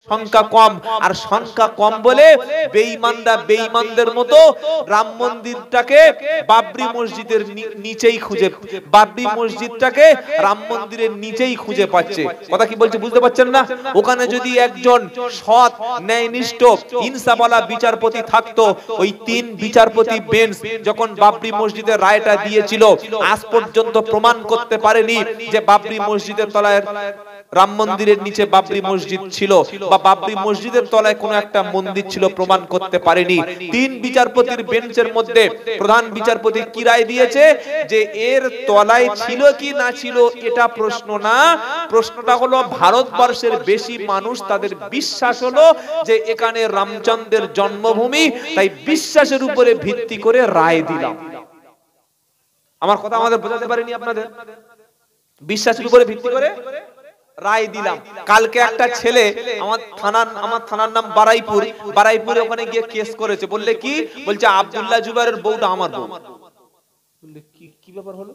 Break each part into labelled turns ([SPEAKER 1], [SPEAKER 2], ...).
[SPEAKER 1] সংখ্যা কম, আর সংখ্যা কম বলে বেঈমানরা বেঈমানদের মতো রাম মন্দিরটাকে বাবরি মসজিদের নিচেই খুঁজে, বাবরি মসজিদটাকে রাম মন্দিরের নিচেই খুঁজে পাচ্ছে। কথা কি বলছে বুঝতে পারছেন না? ওখানে যদি একজন সৎ ন্যায়নিষ্ঠ ইনসাফওয়ালা বিচারপতি থাকতো, ওই 3 বিচারপতি বেঞ্চ যখন বাবরি মসজিদের রায়টা দিয়েছিল, আজ পর্যন্ত প্রমাণ করতে পারেনি যে বাবরি মসজিদের তলায় রাম মন্দিরের নিচে বাবরি মসজিদ ছিল বা বাবরি মসজিদের তলায় কোনো একটা মন্দির ছিল, প্রমাণ করতে পারেনি। 3 বিচারপতির বেঞ্চের মধ্যে প্রধান বিচারপতি কি রায় দিয়েছে যে এর তলায় ছিল কি না ছিল এটা প্রশ্ন না, প্রশ্নটা হলো ভারতবর্ষের বেশি মানুষ তাদের বিশ্বাস হলো যে এখানে রামচন্দ্রের জন্মভূমি, তাই বিশ্বাসের উপরে ভিত্তি করে রায় দিলাম। আমার কথা আমাদের বোঝাতে পারেনি আপনাদের? বিশ্বাসের উপরে ভিত্তি করে রায় দিলাম। কালকে একটা ছেলে আমার থানার নাম বারাইপুরে ওখানে গিয়ে কেস করেছে। বললে কি বলছে, আব্দুল্লাহ জুবাইরের বউটা আমার বউ। বললে কি ব্যাপার হলো?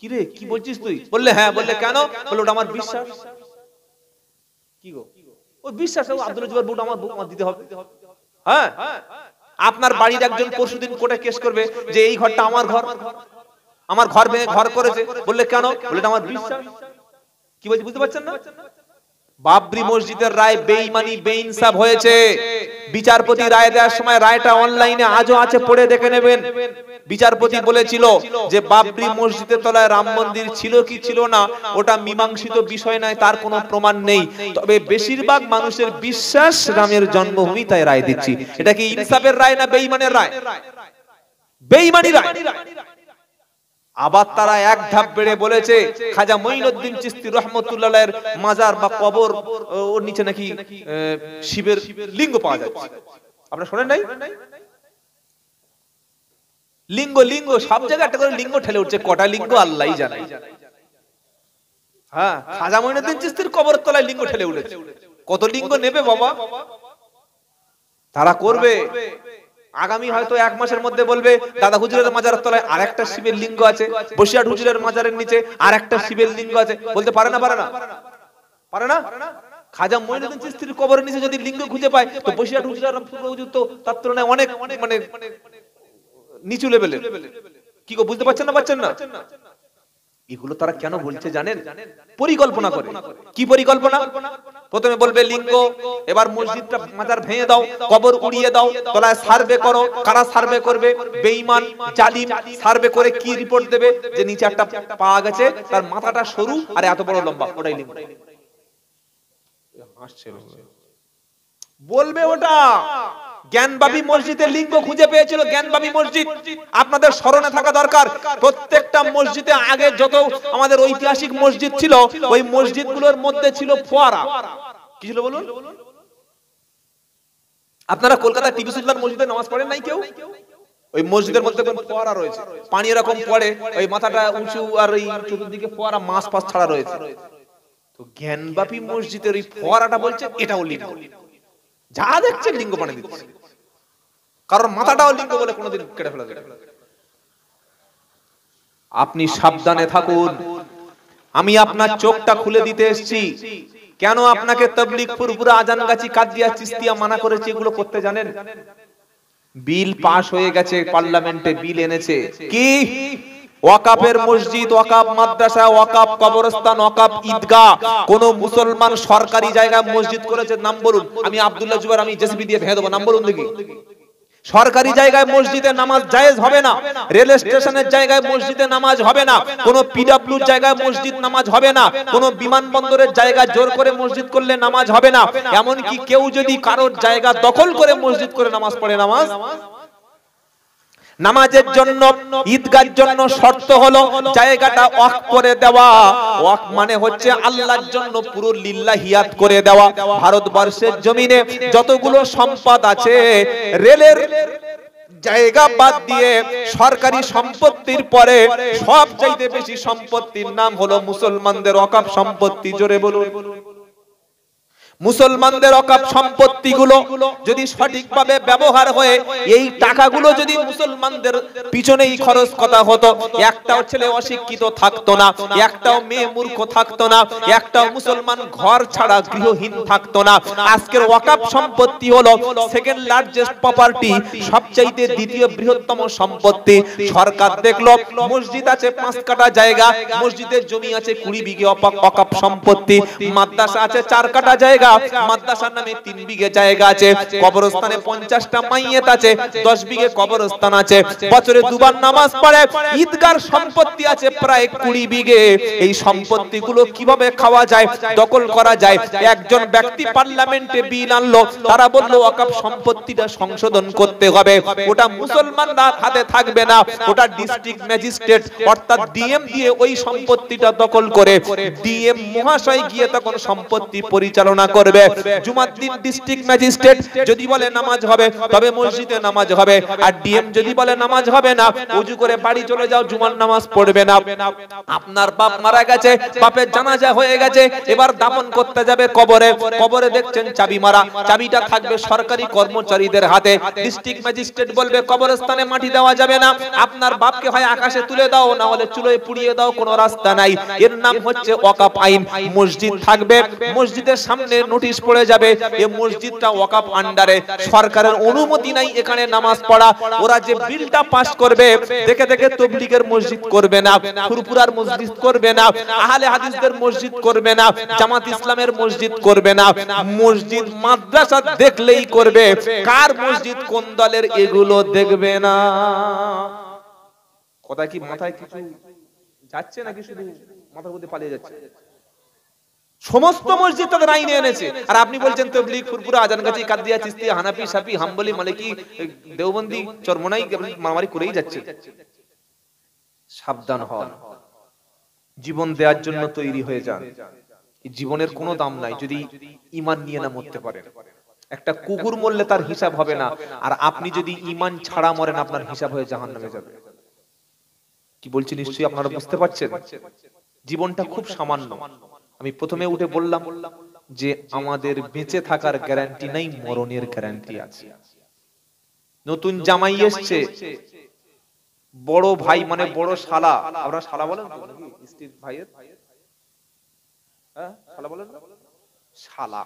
[SPEAKER 1] কি রে কি বলছিস তুই? বললে হ্যাঁ। বললে কেন? বললো ওটা আমার বিশ্বাস। কি গো ওই বিশ্বাস, আব্দুল্লাহ জুবাইরের বউটা আমার বউ, আমার দিতে হবে। হ্যাঁ, আপনার বাড়ির একজন পরশুদিন কোর্টে কেস করবে যে এই ঘরটা আমার ঘর, আমার ঘর ভেঙে ঘর করেছে। বললে কেন? বললে এটা আমার বিশ্বাস। কি বলছি বুঝতে পারছেন না? বাবরি মসজিদের রায় বেঈমানি বেইনসাফ হয়েছে। বিচারপতি রায় দেওয়ার সময় রায়টা অনলাইনে আজও আছে, পড়ে দেখে নেবেন। বিচারপতি বলেছিল যে বাবরি মসজিদের তলায় রাম মন্দির ছিল কি ছিল না ওটা মীমাংসিত বিষয় নয়, তার কোনো প্রমাণ নেই, তবে বেশিরভাগ মানুষের বিশ্বাস রামের জন্মভূমি, তাই রায় দিচ্ছি। এটা কি ইনসাফের রায় না বেঈমানের রায়? বেঈমানি রায়। আবার তারা এক ধাপ বেড়ে বলেছে খাজা মঈনুদ্দিন চিশতি রহমাতুল্লাহ আলাইহির মাজার বা কবর, ওর নিচে নাকি শিবের লিঙ্গ পাওয়া যাচ্ছে। আপনারা শুনেন নাই? লিঙ্গ সব জায়গায় একটা করে লিঙ্গ ঠেলে উঠছে। কটা লিঙ্গ আল্লাহই জানে। হ্যাঁ, খাজা মঈনুদ্দিন চিশতির কবরের তলায় লিঙ্গ ঠেলে উঠেছে। কত লিঙ্গ নেবে বাবা? তারা করবে। আগামী হয়তো 1 মাসের মধ্যে বলবে দাদা হুজুরের মাজারের তলায় আরেকটা শিবের লিঙ্গ আছে, বসিরহাট হুজুরের মাজারের নিচে আরেকটা শিবের লিঙ্গ আছে। বলতে পারে না? পারে না? খাজা মঈনুদ্দিন চিশতির কবরের নিচে যদি লিঙ্গ খুঁজে পায় তো বসিরহাট হুজুর তো তার তুলনায় অনেক মানে নিচু লেভেলের। কি গো বুঝতে পারছেন না? এগুলো তারা কেন বলছে জানেন? পরিকল্পনা করে। কি পরিকল্পনা? প্রথমে বলবে লিঙ্গ, এবার মসজিদটা মাজার ভেঙে দাও, কবর উড়িয়ে দাও, তলায় সার্ভে করো। কারা সার্ভে করবে? বেঈমান জালিম। সার্ভে করে কি রিপোর্ট দেবে? যে নিচে একটা পাওয়া গেছে, তার মাথাটা সরু আর এত বড় লম্বা, ওটাই লিঙ্গ। বলবে ওটা। জ্ঞানবাপী মসজিদের লিঙ্গ খুঁজে পেয়েছিল জ্ঞানবাপী মসজিদ। আপনাদের স্মরণে থাকা দরকার, প্রত্যেকটা মসজিদে আগে যত আমাদের ঐতিহাসিক মসজিদ ছিল, ওই মসজিদগুলোর মধ্যে ছিল ফোয়ারা। কি ছিল বলুন? আপনারা কলকাতা টিপু সুলতান মসজিদে নামাজ পড়েন নাই কেউ? ওই মসজিদের মধ্যে ফোয়ারা রয়েছে, পানি এরকম পড়ে, ওই মাথাটা উঁচু আর ওই চতুর্দিকে ফোয়ারা, মাছ ফাছ ছাড়া রয়েছে। তো জ্ঞানবাপী মসজিদের ওই ফোয়ারাটা বলছে এটাও লিঙ্গ। যা দেখছেন লিঙ্গ বানিয়ে দিচ্ছে, কারণ মাথাটাও লিঙ্গ বলে কোনোদিন কেটে ফেলা যাবে। আপনি সাবধানে থাকুন। আমি আপনার চোখটা খুলে দিতে এসেছি। কেন আপনাকে তাবলীগ, ফুরফুরা, আজানগাছি, কাদিয়া, চিশতিয়া মানা করেছে এগুলো করতে জানেন? বিল পাস হয়ে গেছে, পার্লামেন্টে বিল এনেছে কি? ওয়াকাফের মসজিদ, ওয়াকাফ মাদ্রাসা, ওয়াকাফ কবরস্থান, ওয়াকাফ ঈদগাহ, কোন মুসলমান সরকারি জায়গায় মসজিদ করেছে নাম বলুন। আমি আব্দুল্লাহ জুবাইর, আমি জেসিবি দিয়ে ভেঙে দেবো, নাম বলুন দেখি। সরকারি জায়গায় মসজিদে নামাজ জায়েজ হবে না। রেল স্টেশনের জায়গায় মসজিদে নামাজ হবে না। কোন পিডব্লিউর জায়গায় মসজিদ নামাজ হবে না। কোন বিমানবন্দরের জায়গায় জোর করে মসজিদ করলে নামাজ হবে না। এমন কি কেউ যদি কারোর জায়গা দখল করে মসজিদ করে নামাজ পড়ে, নামাজের জন্য, ঈদগাহর জন্য শর্ত হলো জায়গাটা ওয়াকফ করে দেওয়া। ওয়াকফ মানে হচ্ছে আল্লাহর জন্য পুরো লিল্লাহিয়াত করে দেওয়া। ভারতবর্ষের জমিনে যতগুলো সম্পদ আছে, রেলের জায়গা বাদ দিয়ে সরকারি সম্পত্তির পরে সবচাইতে বেশি সম্পত্তির নাম হলো মুসলমানদের ওয়াকফ সম্পত্তি। জোরে বলুন। মুসলমানদের অকাপ সম্পত্তিগুলো যদি সঠিকভাবে ব্যবহার হয়ে এই টাকাগুলো যদি মুসলমানদের পিছনেই খরচ করা হতো, একটাও ছেলে অশিক্ষিত থাকতো না, একটাও মেয়ে মূর্খ থাকতো না, একটাও মুসলমান ঘর ছাড়া গৃহহীন থাকতো না। আজকের ওয়াকাফ সম্পত্তি হলো সেকেন্ড লার্জেস্ট প্রপার্টি, সবচাইতে দ্বিতীয় বৃহত্তম সম্পত্তি। সরকার দেখলো মসজিদ আছে 5 কাঠা জায়গা, মসজিদের জমি আছে 20 বিঘে ওয়াকাফ সম্পত্তি, মাদ্রাসা আছে 4 কাঠা জায়গা, মাদ্রাসার নামে 3 বিঘে জায়গা আছে, কবরস্থানে 50টা মাইয়েত আছে, 10 বিঘে কবরস্থান আছে, বছরে দুবার নামাজ পড়ে, ঈদগার সম্পত্তি আছে প্রায় 20 বিঘে। এই সম্পত্তিগুলো কিভাবে খাওয়া যায়, দখল করা যায়? একজন ব্যক্তি পার্লামেন্টে বিল আনলো, তারা বলল ওয়াকফ সম্পত্তিটা সংশোধন করতে হবে, ওটা মুসলমানদের হাতে থাকবে না, ওটা ডিস্ট্রিক্ট ম্যাজিস্ট্রেট অর্থাৎ ডিএম দিয়ে ওই সম্পত্তিটা দখল করে ডিএম মহাশয় গিয়ে তখন সম্পত্তি পরিচালনা করবে। জুমার দিন ডিস্ট্রিক্ট ম্যাজিস্ট্রেট যদি বলে নামাজ হবে তবে মসজিদে নামাজ হবে, আর ডিএম যদি বলে নামাজ হবে না, ওযু করে বাড়ি চলে যাও, জুমার নামাজ পড়বে না। আপনার বাপ মারা গেছে, বাপের জানাজা হয়ে গেছে, এবার দাফন করতে যাবে কবরে, কবরে দেখছেন চাবি মারা, চাবিটা থাকবে সরকারি কর্মচারীদের হাতে। ডিস্ট্রিক্ট ম্যাজিস্ট্রেট বলবে কবরস্থানে মাটি দেওয়া যাবে না, আপনার বাপকে হয় আকাশে তুলে দাও, না হলে চুলোয় পুড়িয়ে দাও, কোনো রাস্তা নাই। এর নাম হচ্ছে ওয়াকফ আইন। মসজিদ থাকবে, মসজিদের সামনে নোটিশ পড়ে যাবে এই মসজিদটা ওয়াকফ আন্ডারে, সরকারের অনুমতি নাই এখানে নামাজ পড়া। ওরা যে বিলটা পাস করবে, দেখে দেখে তবলিগের মসজিদ করবে না, ফুরফুরার মসজিদ করবে না, আহলে হাদিসদের মসজিদ করবে না, জামাত ইসলামের মসজিদ করবে না, মসজিদ মাদ্রাসা দেখলেই করবে। কার মসজিদ কোন দলের এগুলো দেখবে না। কথা কি মাথায় কিছু যাচ্ছে নাকি শুধু মাথার মধ্যে পালিয়ে যাচ্ছে? সমস্ত মসজিদ তাদের আইনে এনেছে, আর আপনি বলছেন তাবলীগ, ফুরফুরা, আজানগাছি, কাদিয়া, চিশতিয়া, হানাফি, শাফি, হাম্বলি, মালিকি, দেওবন্দি, চরমোনাই মারামারি করেই যাচ্ছে। সাবধান হন, জীবন দেওয়ার জন্য তৈরি হয়ে যান। জীবনের কোনো দাম নাই যদি ঈমান নিয়ে না মরতে পারেন। একটা কুকুর মরলে তার হিসাব হবে না, আর আপনি যদি ঈমান ছাড়া মরেন আপনার হিসাব হয়ে জাহান্নামে যাবে। কি বলছি নিশ্চয়ই আপনারা বুঝতে পারছেন? জীবনটা খুব সামান্য। আমি প্রথমে উঠে বললাম যে আমাদের বেঁচে থাকার গ্যারান্টি নাই, মরণের গ্যারান্টি আছে। নতুন জামাই এসছে, বড় ভাই মানে বড় শালা, আমরা শালা বলেন তো স্ত্রীর ভাইয়ের, হ্যাঁ শালা বলেন না, শালা।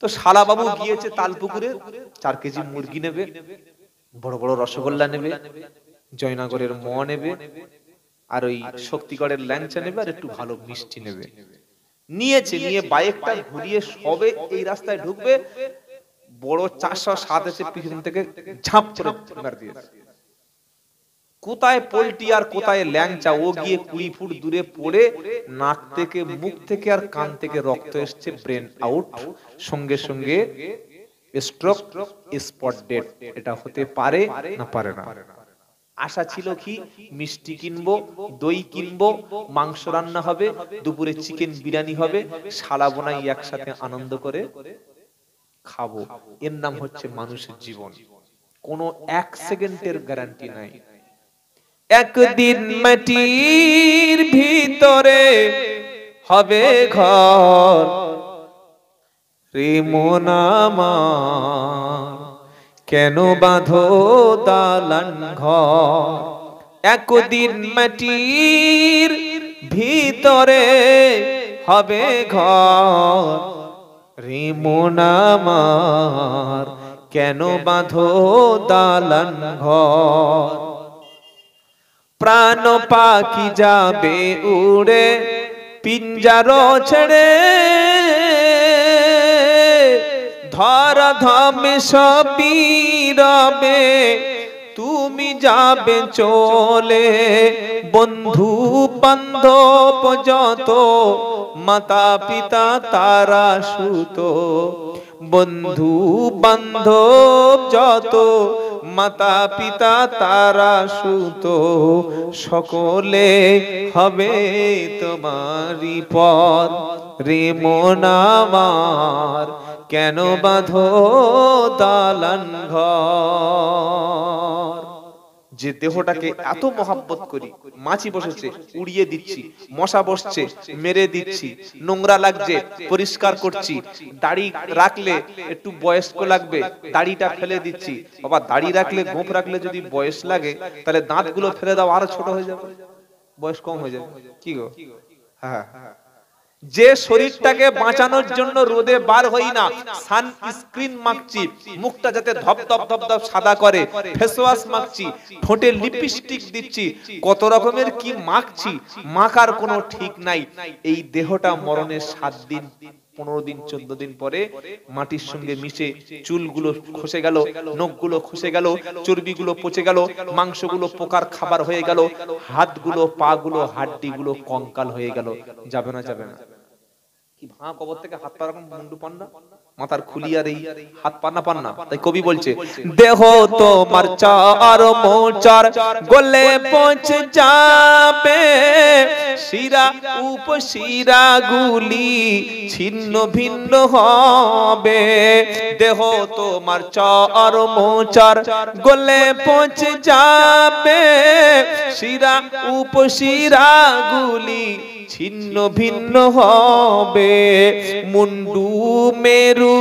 [SPEAKER 1] তো শালা বাবু গিয়েছে তালপুকুরে, 4 কেজি মুরগি নেবে, বড় বড় রসগোল্লা নেবে, জয়নগরের ম নেবে, আর ওই শক্তিগড়ের ল্যাংচা নেবে, আর একটু ভালো মিষ্টি নেবে। নিয়েছে, নিয়ে বাইকটা ঘুরিয়ে সবে এই রাস্তায় ঢুকবে, বড় 407 এসে পিছন থেকে ঝাঁপ করে মার দিয়েছে। কোথায় পোল্টি আর কোথায় ল্যাংচা, ও গিয়ে 20 ফুট দূরে পড়ে নাক থেকে, মুখ থেকে আর কান থেকে রক্ত এসছে, ব্রেন আউট, সঙ্গে সঙ্গে স্ট্রোক, স্পট ডেড। এটা হতে পারে না পারে না। আশা ছিল কি মিষ্টি কিনবো, দই কিনবো, মাংস রান্না হবে, দুপুরে চিকেন বিরিয়ানি হবে, শালা বোনাই একসাথে আনন্দ করে খাবো। এর নাম হচ্ছে মানুষের জীবন। কোনো 1 সেকেন্ডের গ্যারান্টি নাই। একদিন মাটির ভিতরে হবে ঘর, রে মন আমার কেন বাঁধো দালান ঘর। একদিন মাটির ভিতরে হবে ঘর, রে মন আমার কেন বাঁধো দালান ঘর। প্রাণ পাখি যাবে উড়ে পিঞ্জার ছেড়ে, ধরা ধামে সবই রবে, তুমি যাবে চলে। বন্ধু বান্ধব যত, মাতা পিতা তারা সুত, বন্ধু বান্ধব যত, মাতা পিতা তারা সুত, সকলে হবে তোমারই পর, রে মন আমার কেন বাঁধো দালান ঘর। যে দেহটাকে এত মহাব্বত করি, মাছি বসেছে উড়িয়ে দিচ্ছি, মশা বসছে মেরে দিচ্ছি, নোংরা লাগছে পরিষ্কার করছি, দাড়ি রাখলে একটু বয়স্ক লাগবে দাড়িটা ফেলে দিচ্ছি। বাবা দাড়ি রাখলে গোঁফ রাখলে যদি বয়স লাগে তাহলে দাঁতগুলো ফেলে দাও, আরো ছোট হয়ে যাবে, বয়স কম হয়ে যাবে। কি গো? হ্যাঁ, যে শরীরটাকে বাঁচানোর জন্য রোদে বার হই না, সানস্ক্রিন মাখছি, মুখটা যাতে ধপধপ ধপধপ সাদা করে, ফেস ওয়াশ মাখছি, ঠোঁটে লিপস্টিক দিচ্ছি, কত রকমের কি মাখছি, মাখার কোনো ঠিক নাই। এই দেহটা মরণের 7 দিন 15 দিন 14 দিন পরে মাটির সঙ্গে মিশে চুলগুলো খসে গেল, নখগুলো খসে গেল, চর্বিগুলো পচে গেল, মাংসগুলো পোকার খাবার হয়ে গেল, হাতগুলো পাগুলো হাড্ডিগুলো কঙ্কাল হয়ে গেল। যাবে না? যাবে না? কি ভাঁ কবর থেকে হাত পা রকম মুন্ডু পান না, মাথার খুলি আর এই হাত পান না। তাই কবি বলছে, দেহ তোমার চার মোচার গলে পৌঁছে যাবে, শিরা উপশিরা গুলি ছিন্ন ভিন্ন হবে। দেহ তোমার চার মোচার গলে পৌঁছে যাবে, শিরা উপশিরা গুলি ছিন্ন ভিন্ন হবে। মুন্ডু মেরু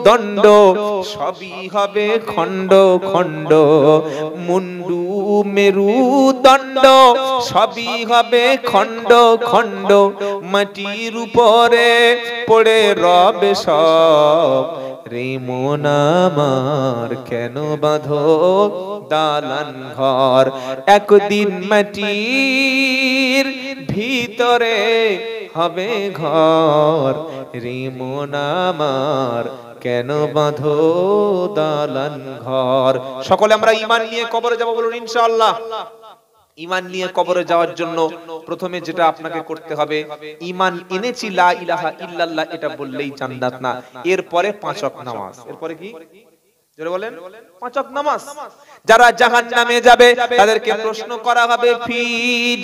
[SPEAKER 1] দণ্ড সবই হবে খণ্ড খণ্ড, মুন্ডু মেরু দণ্ড সবই হবে খণ্ড খণ্ড, মাটির উপরে পড়ে রবে সব। রে মন আমার কেন বাঁধো দালান ঘর, একদিন মাটির ভিতরে হবে ঘর। রে মন আমার কেন বাঁধো দালান ঘর। সকলে আমরা ঈমান নিয়ে কবরে যাব, বলুন ইনশাআল্লাহ। ঈমান নিয়ে কবরে যাওয়ার জন্য প্রথমে যেটা আপনাকে করতে হবে, ঈমান এনেছি লা ইলাহা ইল্লাল্লাহ এটা বললেই জান্নাত না, এরপরে 5 ওয়াক্ত নামাজ। এরপরে কি জোরে বলেন? 5 ওয়াক্ত নামাজ। যারা জাহান্নামে যাবে তাদেরকে প্রশ্ন করা হবে, ফি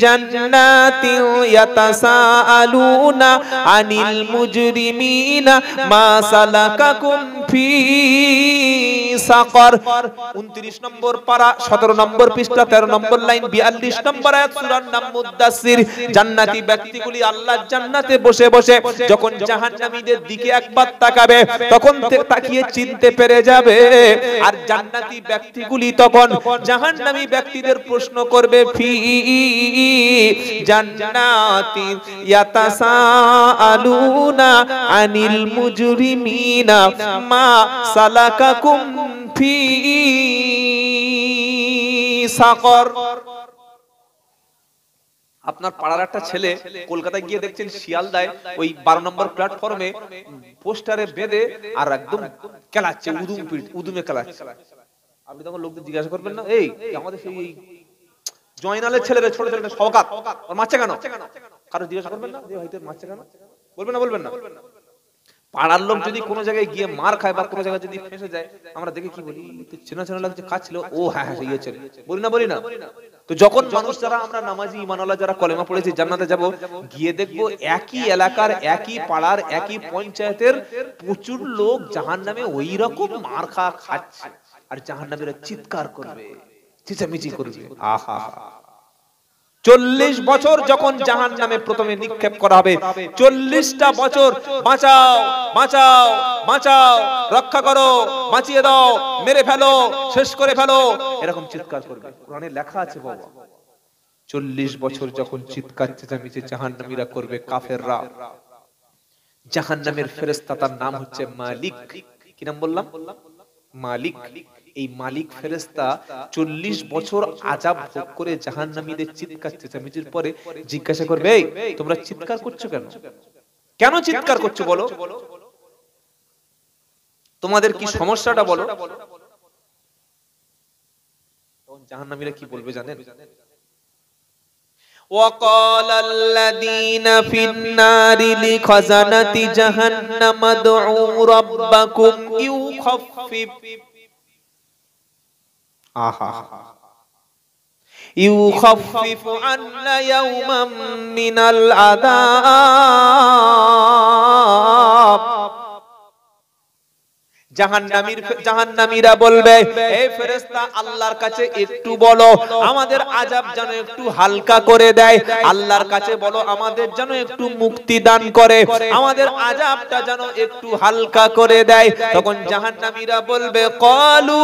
[SPEAKER 1] জান্নাতি ইয়াতাসাআলুনা আনিল মুজরিমিনা মা সালাকাকুম ফি সাকার। 29 নম্বর পারা 17 নম্বর পৃষ্ঠা 13 নম্বর লাইন 42 নম্বর আয়াত সূরার নাম মুদ্দাসসির। জান্নাতি ব্যক্তিগুলি আল্লাহর জান্নাতে বসে বসে যখন জাহান্নামীদের দিকে একবার তাকাবে তখন তাকিয়ে চিনতে পেরে যাবে, আর জান্নাতি ব্যক্তিগুলি তখন জাহান্নামী ব্যক্তিদের প্রশ্ন করবে, ফি জান্নাতি ইয়াতাসাআলুনা আনিল মুজরিমিনা মা সালাকাকুম ফি সাকর। আপনার পাড়ার একটা ছেলে কলকাতায় গিয়ে দেখছেন শিয়ালদায় ওই 12 নম্বর প্ল্যাটফর্মে পোস্টারে বেঁধে আর একদম খেলাচ্ছে, উদুমে খেলাচ্ছে। আপনি তখন লোকদের জিজ্ঞাসা করবেন না, এই আমাদের সেই জয়নালের ছেলেরা ছোট ছেলেটা সওগাত ওর মারছে কেন? কারো জিজ্ঞাসা করবেন না যে হয়তো মারছে কেন? বলবেন না? বলবেন না? পাড়ার লোক যদি কোনো জায়গায় গিয়ে মার খায় বা কোনো জায়গায় যদি ফেঁসে যায়, আমরা দেখে কি বলি, চেনা চেনা লাগছে, কাজ ছিল, ও হ্যাঁ হ্যাঁ ইয়ে ছেলে, বলি না? বলি না? তো যখন মানুষ যারা আমরা নামাজি ঈমানওয়ালা যারা কলেমা পড়েছি জান্নাতে যাব, গিয়ে দেখবো একই এলাকার একই পাড়ার একই পঞ্চায়েতের প্রচুর লোক জাহান্নামে ওই রকম মার খাচ্ছে, আর জাহান্নামীরা চিৎকার করবে, চেঁচামেচি করবে। আহা, 40 বছর যখন জাহান্নামে প্রথমে নিক্ষেপ করা হবে, 40টা বছর বাঁচাও বাঁচাও বাঁচাও, রক্ষা করো, বাঁচিয়ে দাও, মেরে ফেলো, শেষ করে ফেলো, এরকম চিৎকার করবে। কোরআনে লেখা আছে বাবা, 40 বছর যখন চিৎকার চেঁচামেচি জাহান্নামীরা করবে, কাফেররা, জাহান্নামের ফেরেশতা তার নাম হচ্ছে মালিক। কি নাম বললাম? মালিক। এই মালিক ফেরেশতা 40 বছর আযাব ভোগ করে জাহান্নামীদের চিৎকার চেঁচামেচির পরে জিজ্ঞাসা করবে, এই তোমরা চিৎকার করছো কেন? কেন চিৎকার করছো বলো? তোমাদের কি সমস্যাটা বলো? তখন জাহান্নামীরা কি বলবে জানেন? وقال الذين في النار لخزنة جهنم ادعوا ربكم يخفف عنا يوما من العذاب। জাহান্নামীরা বলবে, এই ফেরেশতা আল্লাহর কাছে একটু বলো আমাদের আযাব যেন একটু হালকা করে দেয়, আল্লাহর কাছে বলো আমাদের যেন একটু মুক্তি দান করে, আমাদের আযাবটা যেন একটু হালকা করে দেয়। তখন জাহান্নামীরা বলবে ক্বালু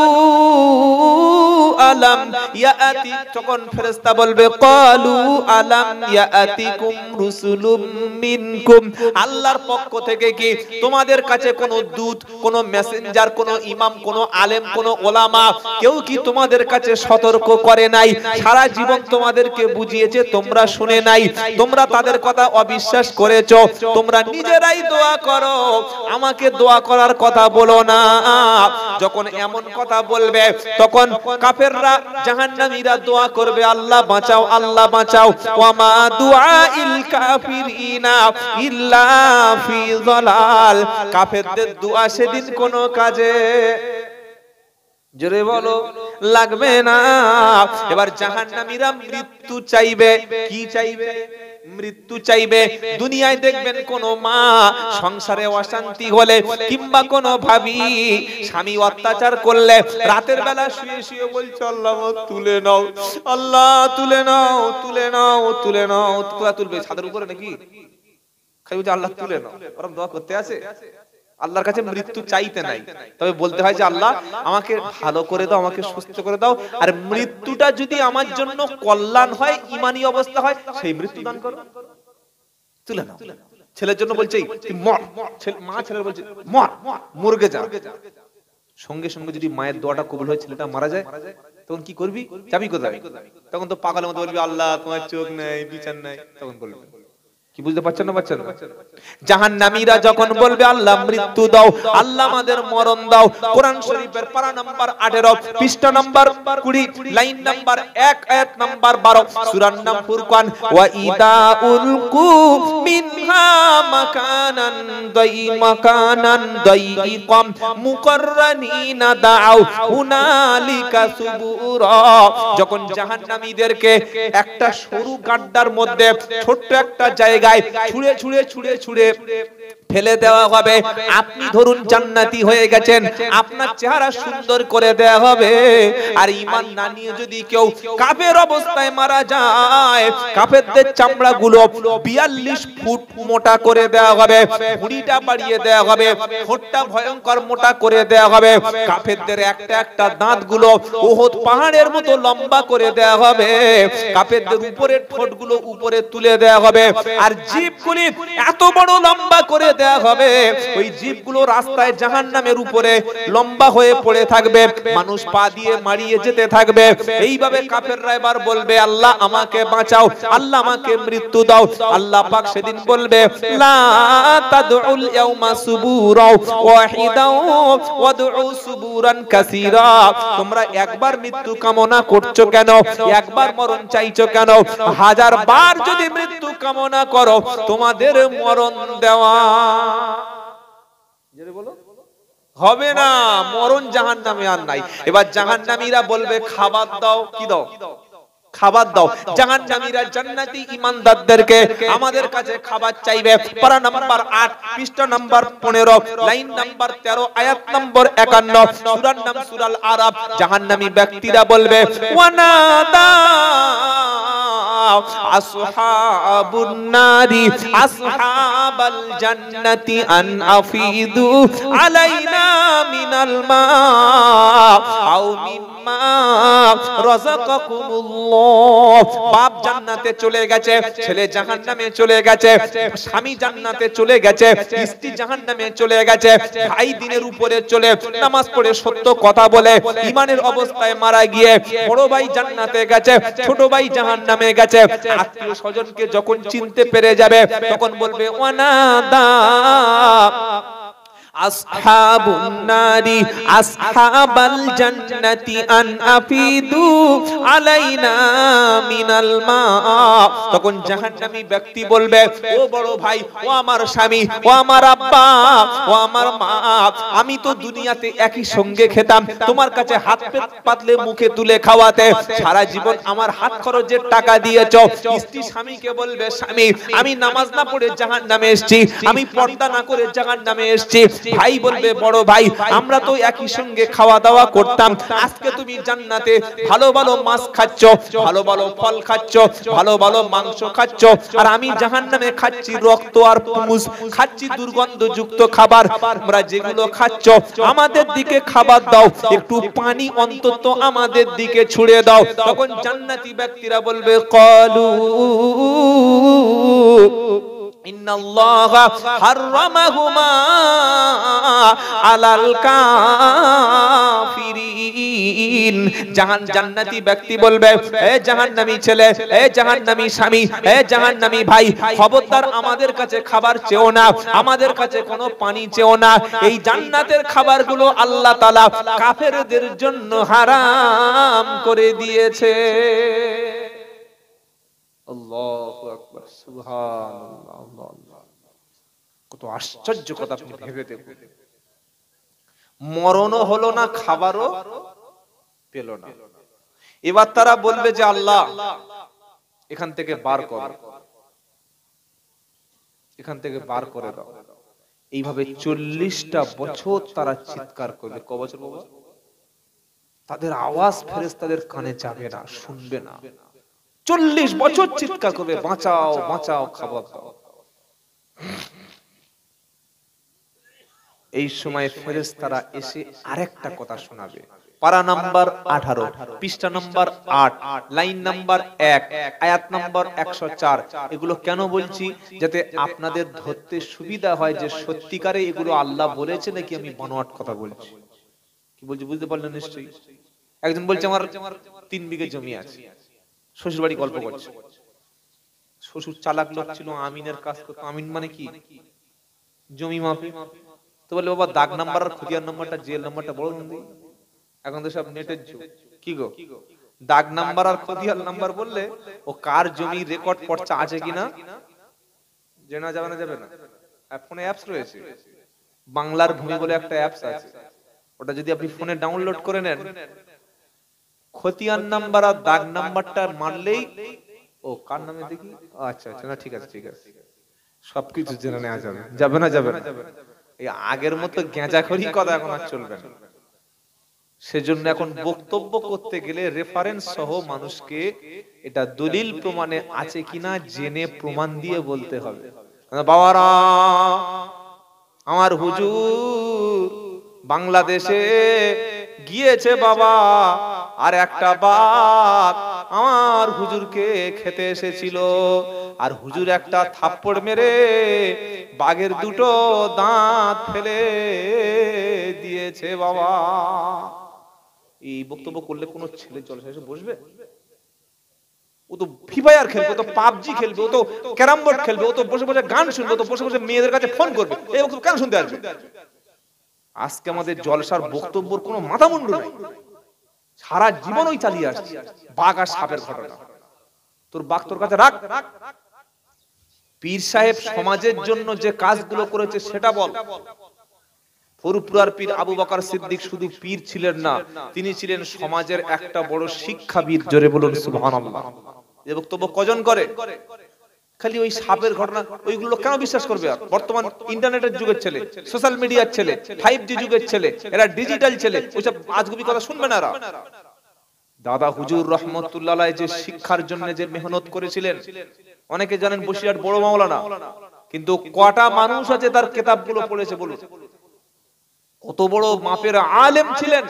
[SPEAKER 1] আলাম ইয়াতি, তখন ফেরেশতা বলবে ক্বালু আলাম ইয়াতিকুম রুসুলুম মিনকুম, আল্লাহর পক্ষ থেকে কি তোমাদের কাছে কোনো দূত, কোনো মেসেঞ্জার, কোনো ইমাম, কোনো আলেম, কোনো ওলামা কেউ কি তোমাদের কাছে সতর্ক করে নাই? সারা জীবন তোমাদেরকে বুঝিয়েছে, তোমরা শুনে নাই, তোমরা তাদের কথা অবিশ্বাস করেছো, তোমরা নিজেরাই দোয়া করো, আমাকে দোয়া করার কথা বলো না। যখন এমন কথা বলবে তখন কাফেররা, জাহান্নামীরা দোয়া করবে আল্লাহ বাঁচাও, আল্লাহ বাঁচাও। ওয়া মা দুআইল কাফিরিনা ইল্লা ফি যালাল, কাফেরদের দোয়া সেদিন কোনো কাজে, জোরে বলো, লাগবে না। এবার জাহান্নামীরা মৃত্যু চাইবে। কি চাইবে? মৃত্যু চাইবে। দুনিয়ায় দেখবেন কোন মা সংসারে অশান্তি হলে কিংবা কোন ভাবি স্বামী অত্যাচার করলে রাতের বেলা শুয়ে শুয়ে বলছে আল্লাহ তুলে নাও, আল্লাহ তুলে নাও, তুলে নাও, তুলে নাও। কোথা তুলবে? ছাদের উপরে নাকি? খালি বলছে আল্লাহ তুলে নাও। ওরকম দোয়া করতে আছে? আল্লাহর কাছে মৃত্যু চাইতে নাই, তবে বলতে হয় যে আল্লাহ আমাকে ভালো করে দাও, আমাকে সুস্থ করে দাও, আর মৃত্যুটা যদি আমার জন্য কল্যাণ হয়, ঈমানি অবস্থা হয়, সেই মৃত্যু দান করো, তুলে নাও। ছেলের জন্য বলছে মর, মা ছেলের বলছে মর, মরগে যা। সঙ্গে সঙ্গে যদি মায়ের দোয়াটা কবুল হয়, ছেলেটা মারা যায়, তখন কি করবি? যাবি কোথায়? তখন তো পাগলের মতো বলবি আল্লাহ তোমার চোখ নাই, বিচার নাই, তখন বলবি। কি বুঝতে পারছেন না? পারছেন না? জাহান্নামীরা যখন বলবে আল্লাহ মৃত্যু দাও, আল্লাহ আমাদের মরণ দাও, কোরআন শরীফের পারা নাম্বার 18 পৃষ্ঠা নাম্বার 20 লাইন নাম্বার 1 আয়াত নাম্বার 12 সূরার নাম ফুরকান, ওয়া ইদা উলকু মিনহা মাকানান দাইকাম মুকাররানিনা দাউ হুনালিকা সুবুরা, যখন জাহান্নামীদেরকে একটা সরু গাড্ডার মধ্যে ছোট্ট একটা জায়গায় ছুঁড়ে ছুঁড়ে ছুঁড়ে ছুঁড়ে ফেলে দেওয়া হবে। আপনি ধরুন জান্নাতি হয়ে গেছেন, আপনার চেহারা সুন্দর করে দেওয়া হবে, আর ঈমান না নিয়ে যদি কেউ কাফের অবস্থায় মারা যায়, কাফেরদের চামড়াগুলো 42 ফুট মোটা করে দেওয়া হবে, ভুঁড়িটা বাড়িয়ে দেওয়া হবে, ঠোঁটটা ভয়ঙ্কর মোটা করে দেওয়া হবে, কাফেরদের একটা একটা দাঁতগুলো উহুদ পাহাড়ের মতো লম্বা করে দেওয়া হবে, কাফেরদের উপরের ঠোঁটগুলো উপরে তুলে দেওয়া হবে, আর জিভগুলি এত বড় লম্বা করে দেওয়া হবে, ওই জিভগুলো রাস্তায় জাহান্নামের উপরে লম্বা হয়ে পড়ে থাকবে, মানুষ পা দিয়ে মারিয়ে যেতে থাকবে। এইভাবে কাফেররা এবার বলবে আল্লাহ আমাকে বাঁচাও, আল্লাহ আমাকে মৃত্যু দাও। আল্লাহ পাক সেদিন বলবে লা তাদউল ইয়াউমা সুবুরা ওয়াহিদা ওয়াদউ সুবুরান কাসীরা, তোমরা একবার মৃত্যু কামনা করছো কেন? একবার মরণ চাইছো কেন? 1000 বার যদি মৃত্যু কামনা করো, তোমাদের মরণ দেওয়া হবে না, মরণ জাহান্নামে আর নাই। এবার জাহান্নামীরা বলবে খাবার দাও। কি দাও? খাবার দাও। জাহান্নামীরা জান্নাতি ঈমানদারদেরকে আমাদের কাছে খাবার চাইবে। পারা নাম্বার 8 পৃষ্ঠা নাম্বার 15 লাইন নাম্বার 13 আয়াত নাম্বার 51 সূরার নাম সূরাল আরাফ। জাহান্নামী ব্যক্তিরা বলবে ওয়ানাদা আসহাবুন নারি আসহাবাল জান্নাতি আন আফিদু আলাইনা মিনাল মা আও মিম্মা রাযাকাকুমুল্লাহ। বাপ জান্নাতে চলে গেছে, ছেলে জাহান্নামে চলে গেছে, স্বামী জান্নাতে চলে গেছে, স্ত্রী জাহান্নামে চলে গেছে, ভাই দিনের উপরে চলে নামাজ পড়ে সত্য কথা বলে ঈমানের অবস্থায় মারা গিয়ে বড় ভাই জান্নাতে গেছে, ছোট ভাই জাহান্নামে গেছে। আত্মীয় স্বজনকে যখন চিনতে পেরে যাবে তখন বলবে ওয়ানাদা আসহাবুন নারি আসহাবাল জান্নাতি আন আফিদু আলাইনা মিনাল মা। তখন জাহান্নামী ব্যক্তি বলবে ও বড় ভাই, ও আমার স্বামী, ও আমার আব্বা, ও আমার মা, আমি তো দুনিয়াতে একই সঙ্গে খেতাম, তোমার কাছে হাত পাতলে মুখে তুলে খাওয়াতে, সারা জীবন আমার হাত খরচের টাকা দিয়েছো। স্ত্রী স্বামীকে বলবে স্বামী, আমি নামাজ না পড়ে জাহান্নামে এসেছি, আমি পর্দা না করে জাহান্নামে এসেছি, ভাই বলবে বড় ভাই আমরা তো একই সঙ্গে খাওয়া দাওয়া করতাম, আজকে তুমি জান্নাতে ভালো ভালো মাছ খাচ্ছ, ভালো ভালো ফল খাচ্ছ, ভালো ভালো মাংস খাচ্ছ, আর আমি জাহান্নামে খাচ্ছি রক্ত আর পুমুস, খাচ্ছি দুর্গন্ধযুক্ত খাবার। আমরা যেগুলো খাচ্ছ আমাদের দিকে খাবার দাও, একটু পানি অন্তত আমাদের দিকে ছুড়ে দাও। তখন জান্নাতি ব্যক্তিরা বলবে ক্বালু ইন্নাল্লাহা হাররামাহুমা আলাল কাফিরিন। জান্নাতি ব্যক্তি বলবে এ জাহান্নামী ছেলে, এ জাহান্নামী স্বামী, এ জাহান্নামী ভাই, খবরদার আমাদের কাছে খাবার চেও না, আমাদের কাছে কোনো পানি চেও না। এই জান্নাতের খাবারগুলো আল্লাহ তাআলা কাফেরদের জন্য হারাম করে দিয়েছে। আল্লাহু আকবার, সুবহানাল্লাহ, আল্লাহ। কত আশ্চর্য কথা আপনি ভেবে দেখুন। মরণও হলো না, খাবারও পেল না। এবার তারা বলবে যে আল্লাহ এখান থেকে বার কর, এখান থেকে বার করে দাও। এইভাবে 40টা বছর তারা চিৎকার করবে। ক বছর বাবা? তাদের আওয়াজ ফেরেশতাদের কানে যাবে না, শুনবে না। 40 বছর চিৎকার করবে, বাঁচাও বাঁচাও, খাবার দাও। এই সময় ফেরেশতারা এসে আরেকটা কথা শোনাবে। পারা নাম্বার 18, পৃষ্ঠা নাম্বার 8, লাইন নাম্বার 1, আয়াত নাম্বার 104। এগুলো কেন বলছি? যাতে আপনাদের ধরতে সুবিধা হয় যে সত্যিকারে এগুলো আল্লাহ বলেছে নাকি আমি বানোয়াট কথা বলছি। কি বলছি বুঝতে পারলেন নিশ্চয়ই? একজন বলছে আমার 3 বিঘে জমি আছে, শ্বশুর বাড়ি গল্প করছে। শ্বশুর চালাক লোক ছিল, আমিনের কাজ করতো। আমিন মানে কি? জমি মাপে। তো বলে বাবা দাগ নাম্বার আর খুদিয়ার নাম্বারটা, জেল নাম্বারটা বড় নন্দী। এখন তো সব নেটের যুগ। কি গো, দাগ নাম্বার আর খুদিয়ার নাম্বার বললে ও কার জমি রেকর্ড পড়ছে আছে কিনা জানা যাবে না? যাবে না। ফোনে অ্যাপস রয়েছে, বাংলার ভূমি বলে একটা অ্যাপস আছে, ওটা যদি আপনি ফোনে ডাউনলোড করে নেন, খতিয়ান নাম্বার আর দাগ নাম্বারটা মারলেই ও কার নামে দেখি। আচ্ছা আচ্ছা, না ঠিক আছে ঠিক আছে, সবকিছু জেনে নেওয়া যাবে। যাবে না? যাবে না। এই আগের মতো গেঁজাখড়ি কথা এখন আর চলবে না। সেজন্য এখন বক্তব্য করতে গেলে রেফারেন্স সহ মানুষকে এটা দলিল প্রমাণে আছে কিনা জেনে প্রমাণ দিয়ে বলতে হবে। বাবারা, আমার হুজুর বাংলাদেশে গিয়েছে বাবা, আর একটা বাঘ আমার হুজুরকে খেতে এসেছিল, আর হুজুর একটা থাপ্পড় মেরে বাঘের 2টো দাঁত ফেলে দিয়েছে বাবা। এই বক্তব্য করলে কোন ছেলে জলসা এসে বসবে? ও তো ফ্রি ফায়ার খেলবে, ও তো পাবজি খেলবে, ও তো ক্যারাম বোর্ড খেলবে, ও তো বসে বসে গান শুনবে, ও তো বসে বসে মেয়েদের কাছে ফোন করবে। এই বক্তব্য কেন শুনতে আসবে? আজকে আমাদের জলসার বক্তব্যের কোনো মাথা মুন্ডু নাই। সারা জীবন ওই চালিয়ে আসছে, বাঘ আর সাপের ঘটনা। তোর বাঘ তোর কাছে রাখ। পীর সাহেব সমাজের জন্য যে কাজগুলো করেছে সেটা বল। ফরুপুরার পীর আবু বকর সিদ্দিক শুধু পীর ছিলেন না, তিনি ছিলেন সমাজের একটা বড় শিক্ষাবিদ। জোরে বলুন সুবহানাল্লাহ। এই বক্তব্য কজন করে? খালি ওই সাপের ঘটনা, ওইগুলো কেন বিশ্বাস করবে? আর বর্তমান ইন্টারনেটের যুগের ছেলে, সোশ্যাল মিডিয়ার ছেলে, 5G যুগের ছেলে, এরা ডিজিটাল ছেলে, ওইসব আজগুবি কথা শুনবে না এরা। দাদা হুজুর রহমতুল্লাহ আলাইহি যে শিক্ষার জন্য যে মেহনত করেছিলেন, অনেকে জানেন বসিরহাট বড় মাওলানা, কিন্তু কটা মানুষ আছে তার কিতাবগুলো পড়েছে বলুন? কত বড় মাপের আলেম ছিলেন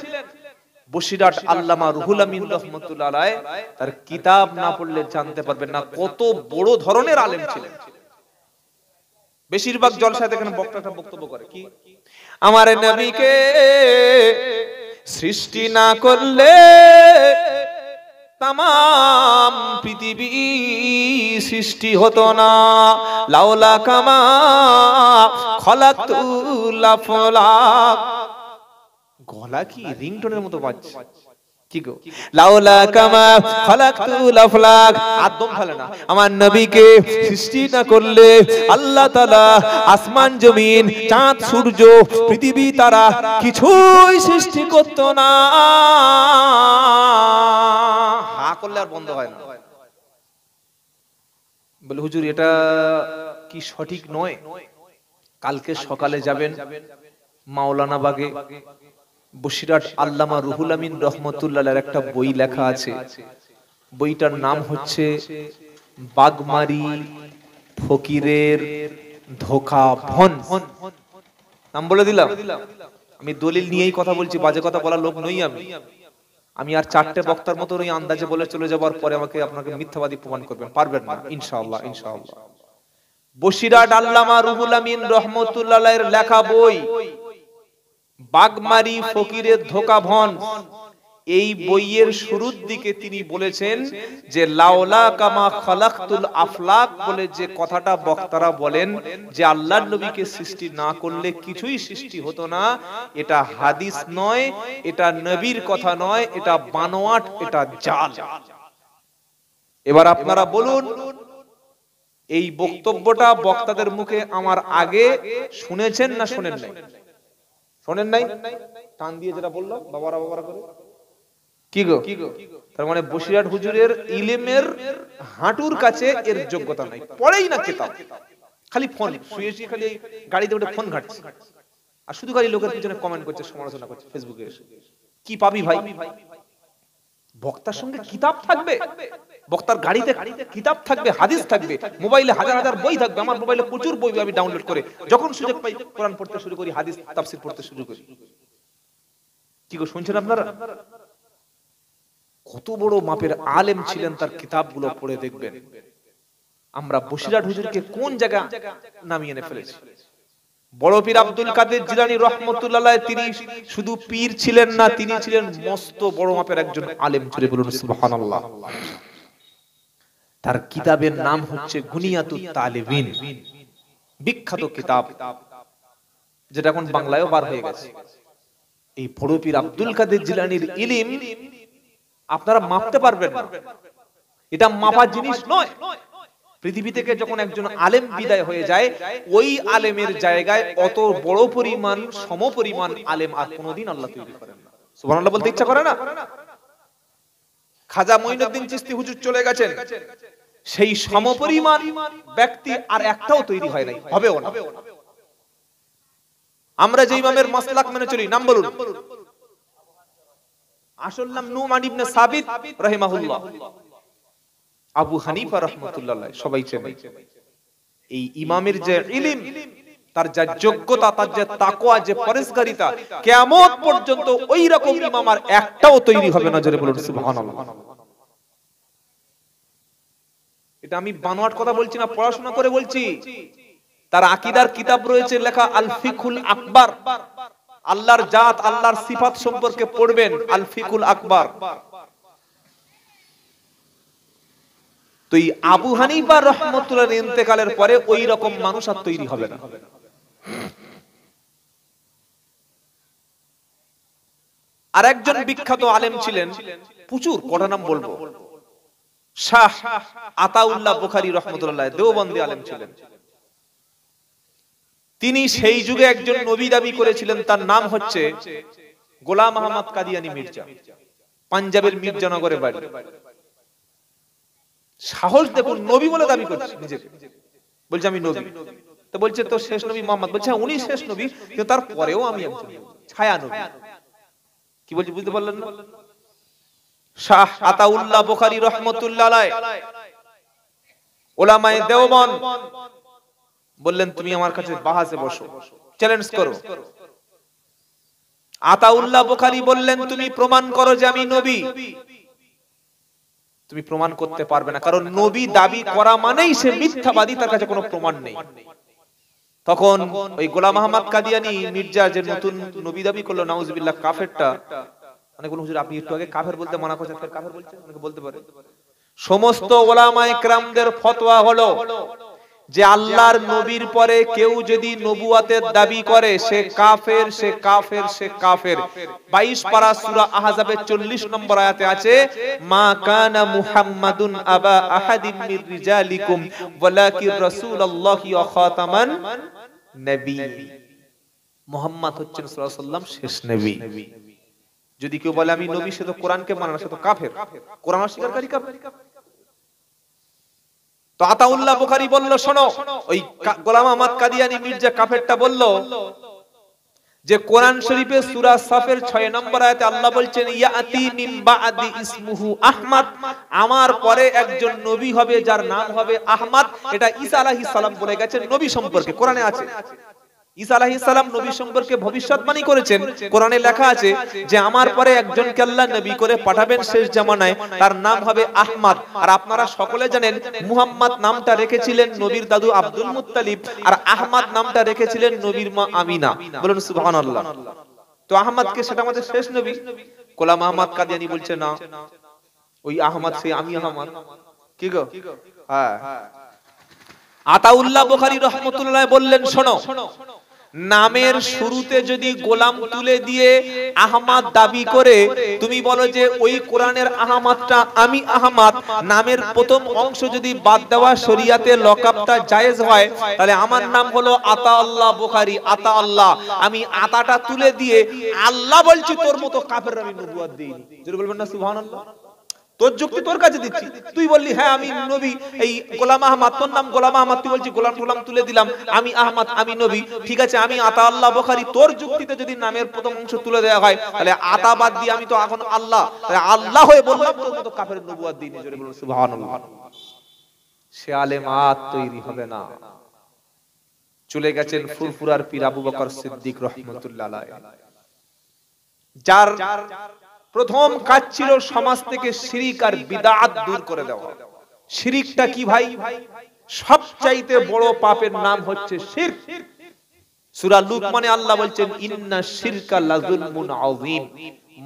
[SPEAKER 1] বসিরহাট আল্লামা রুহুল আমিন রহমতুল্লাহ আলাইহি। তার কিতাব না পড়লে জানতে পারবেন না কত বড় ধরনের আলেম ছিলেন। বেশিরভাগ জলসায় দেখেন বক্তাটা বক্তব্য করে কি, আমার নবীকে সৃষ্টি না করলে তামাম পৃথিবী সৃষ্টি হতো না। লাউলা কামা খলাকতুল আফলাক। গলা কি রিংটোনের মতো বাজছে? কি গো, লাউলা কামা খলাকতুল আফলাক। আদম ফেলে না, আমার নবীকে সৃষ্টি না করলে আল্লাহ তাআলা আসমান জমিন চাঁদ সূর্য পৃথিবী তারা কিছুই সৃষ্টি করতো না। হা করলে আর বন্ধ হয় না। বলে হুজুর এটা কি সঠিক নয়? কালকে সকালে যাবেন মাওলানা বাগে বসিরহাট আল্লামা রুহুল আমিন রহমতুল্লাহর একটা বই লেখা আছে। বইটার নাম হচ্ছে বাগমারি ফকিরের ধোঁকা ভন। নাম বলে দিলাম। আমি দলিল নিয়েই কথা বলছি, বাজে কথা বলার লোক নই আমি আর চারটে বক্তার মতো ওই আন্দাজে বলে চলে যাবার পরে আমাকে আপনাকে মিথ্যাবাদী প্রমাণ করবেন পারবেন না ইনশাআল্লাহ। ইনশাআল্লাহ বসিরহাট আল্লামা রুহুল আমিন রহমতুল্লাহর লেখা বই বাগমারি ফকিরের ধোঁকা ভন। এই বইয়ের শুরুর দিকে তিনি বলেছেন যে লাউলা কামা খালাকতুল আফলাক বলে যে কথাটা বক্তারা বলেন যে আল্লাহর নবীকে সৃষ্টি না করলে কিছুই সৃষ্টি হতো না, এটা হাদিস নয়, এটা নবীর কথা নয়, এটা বানোয়াট, এটা জাল। এবার আপনারা বলুন এই বক্তব্যটা বক্তাদের মুখে আমার আগে শুনেছেন না শুনেন নাই? শোনেন নাই? টান দিয়ে যেটা বললাম বাবারা বাবারা করে কি গো, তার মানে বসিরহাট হুজুরের ইলমের হাঁটুর কাছে এর যোগ্যতা নাই, পড়েই না কিতাব, খালি ফোন শুয়ে শুয়ে খালি গাড়িতে উঠে ফোন ঘাটছে আর শুধু খালি লোকের পিছনে কমেন্ট করছে, সমালোচনা করছে ফেসবুকে এসে। কি পাবি ভাই? বক্তার সঙ্গে কিতাব থাকবে, বক্তার গাড়িতে কিতাব থাকবে, হাদিস থাকবে, মোবাইলে হাজার হাজার বই থাকবে। আমার মোবাইলে প্রচুর বই আমি ডাউনলোড করে যখন সুযোগ পাই কোরআন পড়তে শুরু করি, হাদিস তাফসীর পড়তে শুরু করি। কি গো শুনছেন আপনারা? কত বড় মাপের আলেম ছিলেন, তার কিতাবগুলো পড়ে দেখবেন। আমরা বসিরহাট হুজুরকে কোন জায়গা নামিয়ে এনে ফেলেছি। বড় পীর আব্দুল কাদের জিলানী রহমতুল্লাহ তিনি শুধু পীর ছিলেন না, তিনি ছিলেন মস্ত বড় মাপের একজন আলেম। জোরে বলুন সুবহানাল্লাহ। তার কিতাবের নাম হচ্ছে গুনিয়াতুত তালিবিন, বিখ্যাত কিতাব, যেটা এখন বাংলায়ও বার হয়ে গেছে। এই বড় পীর আব্দুল কাদের জিলানীর ইলম আপনারা মাপতে পারবেন না, এটা মাপার জিনিস নয়। পৃথিবী থেকে যখন একজন আলেম বিদায় হয়ে যায়, ওই আলেমের জায়গায় অত বড় পরিমাণ সমপরিমাণ আলেম আর কোনোদিন আল্লাহ তৈরি করেন না। সুবহানাল্লাহ বলতে ইচ্ছা করে না? খাজা মঈনুদ্দিন চিশতি হুজুর চলে গেছেন, সেই সমপরিমাণ ব্যক্তি আর একটাও তৈরি হয় নাই, হবেও না। আমরা যে ইমামের মাসলাক মেনে চলি, নাম বলুন। আসল নাম নুমান ইবনে সাবিত রাহিমাহুল্লাহ, আবু হানিফা রাহমাতুল্লাহ, সবাই চেনে। এই ইমামের যে ইলম, তার যে যোগ্যতা, তার যে তাকওয়া, যে পরহেজগারিতা, কিয়ামত পর্যন্ত ওই রকম ইমাম আর একটাও তৈরি হবে না। জোরে বলুন সুবহানাল্লাহ। এটা আমি বানোয়াট কথা বলছি না, পড়াশোনা করে বলছি। তার আকীদার কিতাব রয়েছে লেখা আল ফিকহুল আকবার, আল্লাহর জাত আল্লাহর সিফাত সম্পর্কে পড়বেন, আল ফিকহুল আকবার। তো এই আবু হানিফা রাহমাতুল্লাহর ইন্তেকালের পরে ওই রকম মানুষ আর তৈরি হবে না। আর একজন বিখ্যাত আলেম ছিলেন, প্রচুর, কটা নাম বলবো, শাহ আতাউল্লাহ বুখারী রাহমাতুল্লাহ, দেওবন্দি আলেম ছিলেন। তিনি সেই যুগে একজন নবী দাবি করেছিলেন, তার নাম হচ্ছে গোলাম আহমদ কাদিয়ানী মির্জা, পাঞ্জাবের মির্জানগরে বাড়ি। সাহস দেখুন, নবী বলে দাবি করছে নিজেকে, বলছে আমি নবী। তো বলছে তো শেষ নবী মুহাম্মদ, বলছে উনি শেষ নবী, কিন্তু তারপরেও আমি একজন ছায়া নবী। কি বলছি বুঝতে পারলেন না? শাহ আতাউল্লাহ বুখারী রাহমাতুল্লাহ আলাইহি, উলামায়ে দেওবন্দ বললেন তুমি আমার কাছে বাহাসে বসো, চ্যালেঞ্জ করো। আতাউল্লাহ বুখারী বললেন তুমি প্রমাণ করো যে আমি নবী। তুমি প্রমাণ করতে পারবে না, কারণ নবী দাবি করা মানেই সে মিথ্যাবাদী, তার কাছে কোনো প্রমাণ নেই। তখন ওই গোলাম আহমদ কাদিয়ানী মির্জা যে নতুন নবী দাবি করলো, নাউজুবিল্লাহ, কাফেরটা, অনেক হুজুর আপনি একটু আগে কাফের বলতে মানা করছেন, ফের কাফের বলছেন, অনেকে বলতে পারে। সমস্ত উলামায়ে কেরামদের ফতোয়া হলো যে আল্লাহর নবীর পরে কেউ যদি নবুয়াতের দাবি করে সে কাফের, সে কাফের, সে কাফের। 22 পারা সূরা আহজাবের 40 নম্বর আয়াতে আছে, মা কানা মুহাম্মাদুন আবা আহাদিম মির রিজালিকুম ওয়ালাকির রাসূলুল্লাহি ওয়া খাতামান নবী। মুহাম্মদ হচ্ছেন সাল্লাল্লাহু আলাইহি ওয়াসাল্লাম শেষ নবী। যদি কেউ বলে আমি নবী, সে তো কোরআনকে মানে না, সে তো কাফের, কোরআন অস্বীকারী কাফের। তো আতাউল্লাহ বুখারী বলল শোনো, ওই গোলাম আহমদ কাদিয়ানী মির্জা কাফেরটা বলল যে কোরআন শরীফে সূরা সাফের 6 নম্বর আয়াতে আল্লাহ বলছেন ইয়াতি মিন বাদি ইসমুহু আহমদ, আমার পরে একজন নবী হবে যার নাম হবে আহমদ। এটা ঈসা আলাইহিস সালাম বলে গেছেন নবী সম্পর্কে, কোরআনে আছে। ঈসা আলাইহিস সালাম নবী সম্পর্কে ভবিষ্যৎবাণী করেছেন, কোরআনে লেখা আছে যে আমার পরে একজনকে আল্লাহ নবী করে পাঠাবেন শেষ জামানায়, তার নাম হবে আহমদ। আর আপনারা সকলে জানেন মুহাম্মদ নামটা রেখেছিলেন নবীর দাদু আব্দুল মুত্তালিব, আর আহমদ নামটা রেখেছিলেন নবীর মা আমিনা। বলুন সুবহানাল্লাহ। তো আহমদকে সেটা আমাদের শেষ নবী। গোলাম আহমদ কাদিয়ানী বলছে না, ওই আহমদ সেই আমি আহমদ। কি গো? হ্যাঁ, আতাউল্লাহ বুখারী রাহমাতুল্লাহ বললেন শোনো, নামের শুরুতে যদি গোলাম তুলে দিয়ে আহমদ দাবি করে তুমি বলো যে ওই কোরআনের আহমদটা আমি আহমদ, নামের প্রথম অংশ যদি বাদ দেওয়া শরীয়তে লকবটা জায়েজ হয়, তাহলে আমার নাম হলো আতাউল্লাহ বুখারী, আতাউল্লাহ। আমি আতাটা তুলে দিয়ে আল্লাহ বলছি তোর মতো কাফের আমি নবুয়ত দেইনি। জোরে বলবেন না সুবহানাল্লাহ। তোর যুক্তি তোর কাছে দিচ্ছি, তুই বললি হ্যাঁ আমি নবী, এই গোলাম আহমদ, তোর নাম গোলাম আহমদ, তুই বলছিস গোলাম গোলাম তুলে দিলাম, আমি আহমদ আমি নবী। ঠিক আছে, আমি আতাউল্লাহ বুখারী, তোর যুক্তিতে যদি নামের প্রথম অংশ তুলে দেওয়া হয় তাহলে আতা বাদ দিয়ে আমি তো এখন আল্লাহ, তাহলে আল্লাহ হয়ে বললাম তোর মতো কাফের নবুয়ত দিইনি। জোরে বলুন সুবহানাল্লাহ। সে আলেমাত তৈরি হবে না। চলে গেছেন ফুরফুরার পীর আবু বকর সিদ্দিক রাহমাতুল্লাহ আলাইহি, যার প্রথম কাজ ছিল সমাজ থেকে শিরক আর বিদআত দূর করে দেওয়া। শিরকটা কি ভাই? সবচাইতে বড় পাপের নাম হচ্ছে শিরক। সূরা লুকমানে আল্লাহ বলছেন ইন্না শিরকা লাযুলমুন আযীম।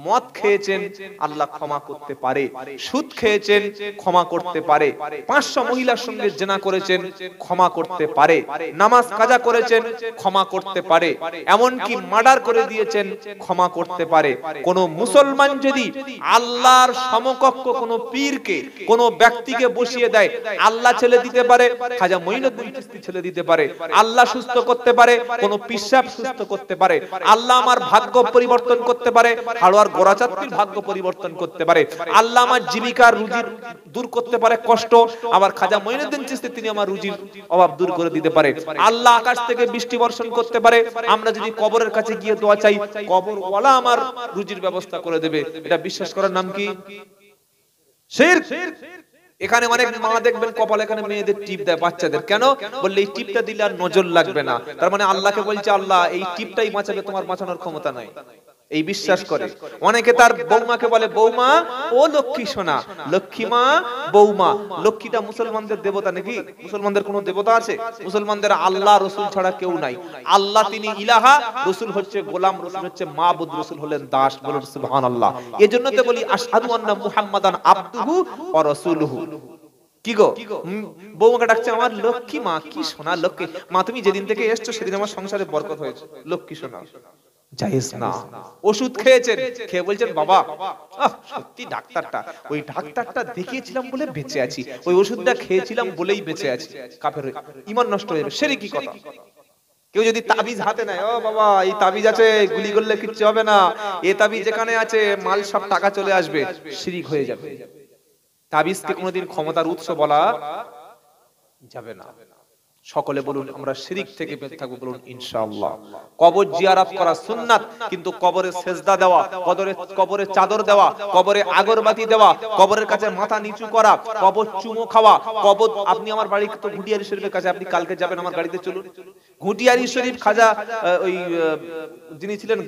[SPEAKER 1] মদ খেয়েছেন আল্লাহ ক্ষমা করতে পারে, সুদ খেয়েছেন ক্ষমা করতে পারে, 500 মহিলার সঙ্গে জিনা করেছেন ক্ষমা করতে পারে, নামাজ কাজা করেছেন ক্ষমা করতে পারে, এমন কি মার্ডার করে দিয়েছেন ক্ষমা করতে পারে। কোন মুসলমান যদি আল্লাহর সমকক্ষ কোন পীরকে কোন ব্যক্তিকে বসিয়ে দেয়, আল্লাহ ছেলে দিতে পারে, খাজা মঈনুদ্দিন চিশতি ছেলে দিতে পারে, আল্লাহ সুস্থ করতে পারে, কোন পিশাব সুস্থ করতে পারে, আল্লাহ আমার ভাগ্য পরিবর্তন করতে পারে, গোরাচাঁদপির ভাগ্য পরিবর্তন করতে পারে, আল্লাহ আমার জীবিকার রুজির দূর করতে পারে কষ্ট, আবার খাজা মঈনুদ্দিন চিশতি তিনি আমার রুজির অভাব দূর করে দিতে পারে, আল্লাহ আকাশ থেকে বৃষ্টি বর্ষণ করতে পারে, আমরা যদি কবরের কাছে গিয়ে দোয়া চাই কবরওয়ালা আমার রুজির ব্যবস্থা করে দেবে। এটা বিশ্বাস করার নাম কি? শিরক। এখানে অনেক মা দেখবেন কপালে এখানে মেয়েদের টিপ দেয় বাচ্চাদের, কেন বললে এই টিপটা দিলে আর নজর লাগবে না, তার মানে আল্লাহকে বলছে আল্লাহ এই টিপটাই বাঁচাবে, তোমার বাঁচানোর ক্ষমতা নাই, এই বিশ্বাস করে। অনেকে তার বৌমাকে বলে বৌমা ও লক্ষ্মী সোনা, লক্ষ্মী মা বৌমা। লক্ষ্মীটা মুসলমানদের দেবতা নাকি? মুসলমানদের কোন দেবতা আছে? মুসলমানদের আল্লাহ রসুল ছাড়া কেউ নাই। আল্লাহ তিনি ইলাহা, রসুল হচ্ছে গোলাম, রসুল হচ্ছে মাবুদ, রসুল হলেন দাস। বলুন সুবহানাল্লাহ। এজন্য তো বলি আশহাদু আন্না মুহাম্মাদান আবদুহু ওয়া রাসূলুহু। কি গো, বৌমাকে ডাকছে আমার লক্ষ্মী মা, কি সোনা লক্ষ্মী মা, তুমি যেদিন থেকে এসছো সেদিন আমার সংসারে বরকত হয়েছে, লক্ষ্মী সোনা। জায়েজ না। ওষুধ খেয়েছেন, খেয়ে বলছেন বাবা সত্যি ডাক্তারটা, ওই ডাক্তারটা দেখিয়েছিলাম বলে বেঁচে আছি, ওই ওষুধটা খেয়েছিলাম বলেই বেঁচে আছি। কাফের ঈমান নষ্ট হয়ে যাবে, শিরকি কথা। কেউ যদি তাবিজ হাতে নেয়, ও বাবা এই তাবিজ আছে, গুলি করলে কিচ্ছু হবে না, এই তাবিজ যেখানে আছে মাল সব টাকা চলে আসবে, শিরক হয়ে যাবে। তাবিজকে কোনোদিন ক্ষমতার উৎস বলা যাবে না। সকলে বলুন আমরা শিরক থেকে বেঁচে থাকবো, বলুন ইনশাআল্লাহ। কবর জিয়ারত করা সুন্নাত, কিন্তু কবরে সেজদা দেওয়া, কবরে চাদর দেওয়া, কবরে আগরবাতি দেওয়া, কবরের কাছে মাথা নিচু করা, কবর চুমো খাওয়া, কবর। আপনি আমার বাড়ি তো ঘুটিয়ারি শরীফের কাছে, আপনি কালকে যাবেন আমার গাড়িতে চলুন। ঘুটিয়ারি শরীফ খাজা ওই যিনি ছিলেন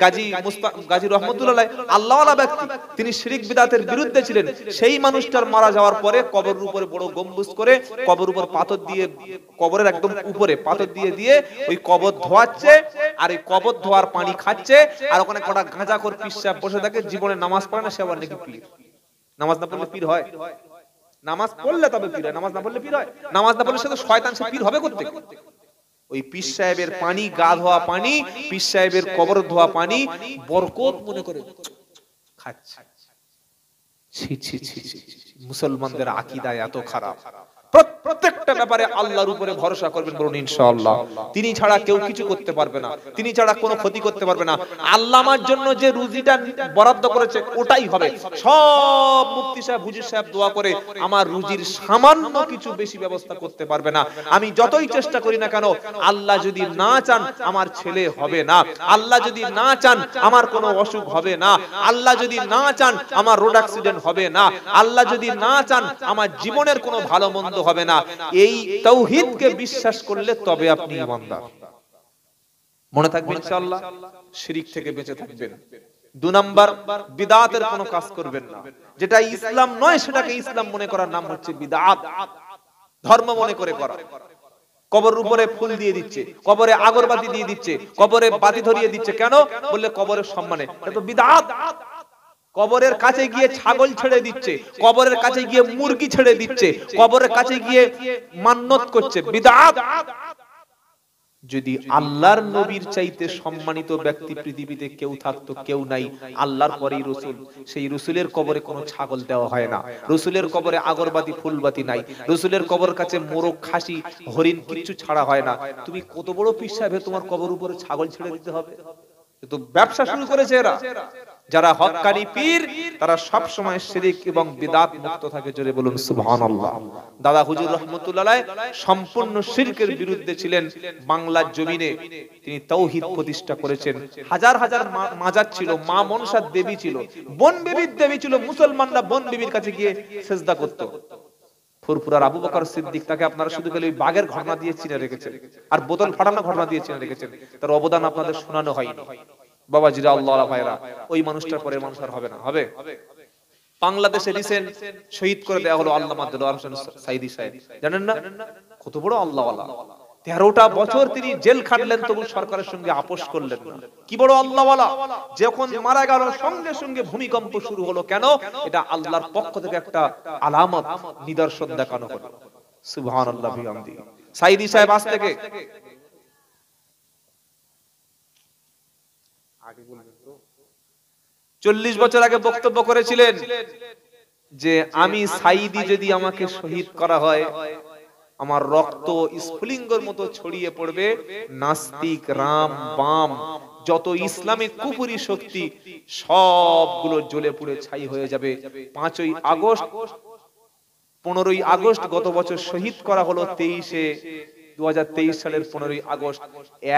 [SPEAKER 1] গাজী রহমতুল্লাহ আল্লাহওয়ালা ব্যক্তি, তিনি শিরক বিদআতের বিরুদ্ধে ছিলেন। সেই মানুষটার মারা যাওয়ার পরে কবরের উপরে বড় গম্বুজ করে কবরের উপর পাথর দিয়ে, কবরের একদম উপরে পাথর দিয়ে দিয়ে ওই কবর ধোয়াচ্ছে, আর এই কবর ধোয়ার পানি খাচ্ছে, আর ওখানে কটা গাঁজা করে পিশাব বসে থাকে। জীবনে নামাজ পড়ে না, সে আবার নাকি পীর। নামাজ না পড়লে পীর হয়? নামাজ পড়লে তবে পীর হয়, নামাজ না পড়লে পীর হয়? নামাজ না পড়লে সে তো শয়তান, সে পীর হবে কোত্থেকে? ওই পীর সাহেবের পানি, গা ধোয়া পানি, পীর সাহেবের কবর ধোয়া পানি বরকত মনে করে খাচ্ছে। ছি ছি ছি ছি, মুসলমানদের আকীদা এত খারাপ। প্রত্যেকটা ব্যাপারে আল্লাহর উপরে ভরসা করবেন, বলুন ইনশাআল্লাহ। তিনি ছাড়া কেউ কিছু করতে পারবে না, তিনি ছাড়া কোনো ক্ষতি করতে পারবে না। আল্লাহ আমার জন্য যে রুজিটা বরাদ্দ করেছে ওটাই হবে। সব মুফতি সাহেব, হুজুর সাহেব দোয়া করে আমার রুজির সামান্য কিছু বেশি ব্যবস্থা করতে পারবে না। আমি যতই চেষ্টা করি না কেন, আল্লাহ যদি না চান আমার ছেলে হবে না, আল্লাহ যদি না চান আমার কোনো অসুখ হবে না, আল্লাহ যদি না চান আমার রোড অ্যাক্সিডেন্ট হবে না, আল্লাহ যদি না চান আমার জীবনের কোনো ভালো মন্দ হবে না। এই তাওহীদকে বিশ্বাস করলে তবে আপনি ঈমানদার। মনে থাকবে ইনশাআল্লাহ, শিরক থেকে বেঁচে থাকবেন। 2 নাম্বার, বিদআতের কোনো কাজ করবেন না। যেটা ইসলাম নয় সেটাকে ইসলাম মনে করার নাম হচ্ছে বিদআত, ধর্ম মনে করে করা। কবরের উপরে ফুল দিয়ে দিচ্ছে, কবরে আগরবাতি দিয়ে দিচ্ছে, কবরে বাতি ধরিয়ে দিচ্ছে, কেন? বললে কবরের সম্মানে। এটা তো বিদআত। কবরের কাছে গিয়ে ছাগল ছেড়ে দিচ্ছে, কবরের কাছে গিয়ে মুরগি ছেড়ে দিচ্ছে, কবরের কাছে গিয়ে মান্নত করছে, বিদআত। যদি আল্লাহর নবীর চাইতে সম্মানিত ব্যক্তি পৃথিবীতে কেউ থাকতো, কেউ নাই, আল্লাহর পরেই রাসূল। সেই রাসূলের কবরে কোনো ছাগল দেওয়া হয় না, রাসূলের কবরে আগরবাতি ফুলবাতি নাই, রাসূলের কবর কাছে মোরগ খাসি হরিণ কিছু ছাড়া হয় না। তুমি কত বড় পীর সাহেব, তোমার কবর উপরে ছাগল ছেড়ে দিতে হবে? তো ব্যবসা শুরু করেছে এরা। যারা হক্কানি পীর তারা সব সময় শিরক এবং বিদআত মুক্ত থাকে। জোরে বলুন সুবহানাল্লাহ। দাদা হুজুর রাহমাতুল্লাহ আলাইহি সম্পূর্ণ শিরকের বিরুদ্ধে ছিলেন। বাংলার জমিনে তিনি তাওহীদ প্রতিষ্ঠা করেছেন। হাজার হাজার মাজার ছিল, মা মনসা দেবী ছিল, বন বিবির দেবী ছিল। মুসলমানরা বন বিবির কাছে গিয়ে সিজদা করত। ফুরফুরার আবু বকর সিদ্দিক, তাকে আপনারা শুধু খালি বাঘের ঘটনা দিয়ে চিনে রেখেছেন আর বোতল ফাটানো ঘটনা দিয়ে চিনে রেখেছেন, তার অবদান আপনাদের শোনানো হয়নি। বাবাজিরা, আল্লাহর ভাইরা, ওই মানুষটার পরে মানুষ আর হবে না, হবে? বাংলাদেশে রিসেন্ট শহীদ করে দেওয়া হলো আল্লামা দেলোয়ার হোসেন সাইদি সাহেব, জানেন না? কত বড় আল্লাহওয়ালা। 13টা বছর তিনি জেল খাটলেন, তবু সরকারের সঙ্গে আপোষ করলেন না। কি বড় আল্লাহওয়ালা। যখন মারা গেল সঙ্গে সঙ্গে ভূমিকম্প শুরু হলো, কেন? এটা আল্লাহর পক্ষ থেকে একটা আলামত, নিদর্শন দেখানো হলো। সুবহানাল্লাহ বিহামদিহি। সাইদি সাহেব আজ থেকে 40 বছর আগে বক্তব্য করেছিলেন যে আমি সাইদি যদি আমাকে শহীদ করা হয়, আমার রক্ত স্ফুলিঙ্গের মতো ছড়িয়ে পড়বে, নাস্তিক রাম বাম যত ইসলামিক কুফরি শক্তি সবগুলো জ্বলে পুড়ে ছাই হয়ে যাবে। 5ই আগস্ট 15ই আগস্ট গত বছর শহীদ করা হলো 2023 সালের 15ই আগস্ট।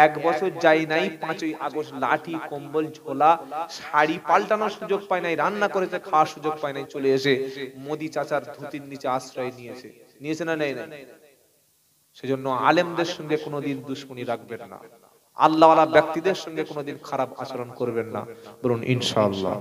[SPEAKER 1] 1 বছর যাই নাই, 5ই আগস্ট লাঠি কম্বল ঝোলা শাড়ি পাল্টানোর সুযোগ পায় নাই, রান্না করেছে খাওয়ার সুযোগ পায় নাই, চলে এসে মোদি চাচার ধুতির নিচে আশ্রয় নিয়েছে না নেই? সেজন্য আলেমদের সঙ্গে কোনোদিন দুশমনি রাখবেন না, আল্লাহওয়ালা ব্যক্তিদের সঙ্গে কোনোদিন খারাপ আচরণ করবেন না, বলুন ইনশাআল্লাহ।